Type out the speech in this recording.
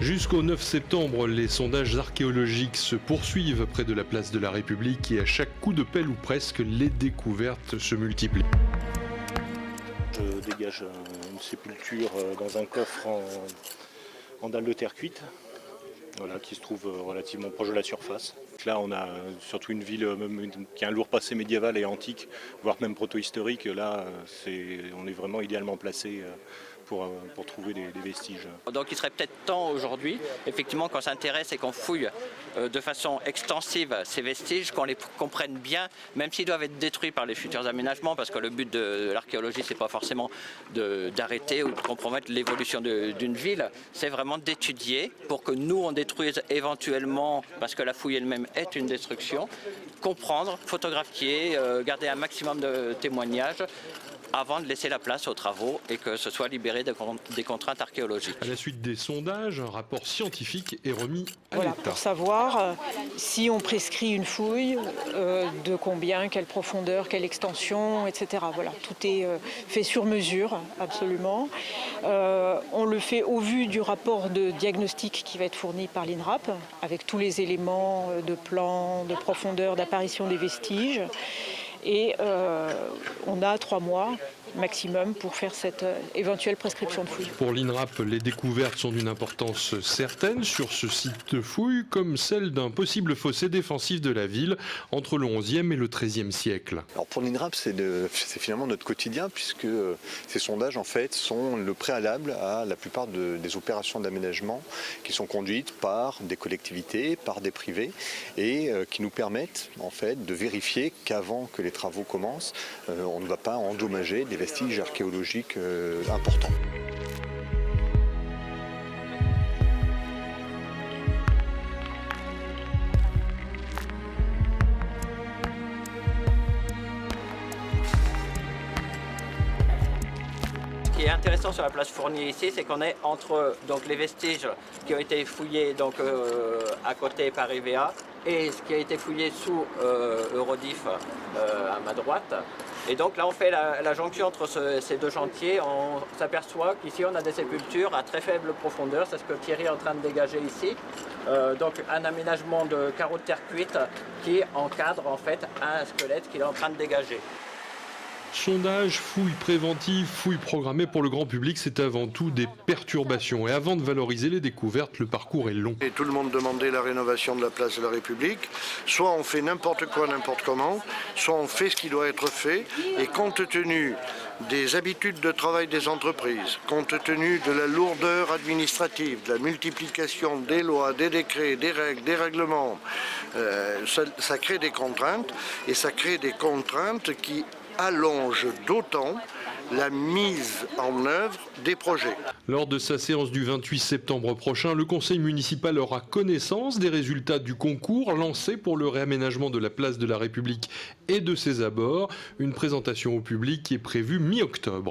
Jusqu'au 9 septembre, les sondages archéologiques se poursuivent près de la place de la République et à chaque coup de pelle ou presque, les découvertes se multiplient. Je dégage une sépulture dans un coffre en dalle de terre cuite, voilà, qui se trouve relativement proche de la surface. Là, on a surtout une ville qui a un lourd passé médiéval et antique, voire même proto-historique. Là, on est vraiment idéalement placé pour trouver des vestiges. Donc il serait peut-être temps aujourd'hui, effectivement, qu'on s'intéresse et qu'on fouille de façon extensive ces vestiges, qu'on les comprenne bien, même s'ils doivent être détruits par les futurs aménagements, parce que le but de l'archéologie, c'est pas forcément d'arrêter ou de compromettre l'évolution d'une ville, c'est vraiment d'étudier pour que nous, on détruise éventuellement, parce que la fouille elle-même est une destruction, comprendre, photographier, garder un maximum de témoignages, avant de laisser la place aux travaux et que ce soit libéré des contraintes archéologiques. À la suite des sondages, un rapport scientifique est remis à Voilà, l'État. pour savoir si on prescrit une fouille, de combien, quelle profondeur, quelle extension, etc. Voilà, tout est fait sur mesure, absolument. On le fait au vu du rapport de diagnostic qui va être fourni par l'INRAP, avec tous les éléments de plan, de profondeur, d'apparition des vestiges. Et on a 3 mois maximum pour faire cette éventuelle prescription de fouille. Pour l'INRAP, les découvertes sont d'une importance certaine sur ce site de fouille, comme celle d'un possible fossé défensif de la ville entre le XIe et le XIIIe siècle. Alors pour l'INRAP, c'est finalement notre quotidien, puisque ces sondages en fait sont le préalable à la plupart des opérations d'aménagement qui sont conduites par des collectivités, par des privés, et qui nous permettent en fait de vérifier qu'avant que les travaux commencent, on ne va pas endommager des vestiges archéologiques importants. Ce qui est intéressant sur la place Fournier ici, c'est qu'on est entre donc, les vestiges qui ont été fouillés donc, à côté par EVA et ce qui a été fouillé sous Eurodif à ma droite. Et donc là on fait la jonction entre ces deux chantiers, on s'aperçoit qu'ici on a des sépultures à très faible profondeur, c'est ce que Thierry est en train de dégager ici. Donc un aménagement de carreaux de terre cuite qui encadre en fait un squelette qu'il est en train de dégager. Sondage, fouilles préventives, fouilles programmées pour le grand public, c'est avant tout des perturbations. Et avant de valoriser les découvertes, le parcours est long. Et tout le monde demandait la rénovation de la place de la République. Soit on fait n'importe quoi, n'importe comment, soit on fait ce qui doit être fait. Et compte tenu des habitudes de travail des entreprises, compte tenu de la lourdeur administrative, de la multiplication des lois, des décrets, des règles, des règlements, ça crée des contraintes. Et ça crée des contraintes qui allonge d'autant la mise en œuvre des projets. Lors de sa séance du 28 septembre prochain, le conseil municipal aura connaissance des résultats du concours lancé pour le réaménagement de la place de la République et de ses abords. Une présentation au public qui est prévue mi-octobre.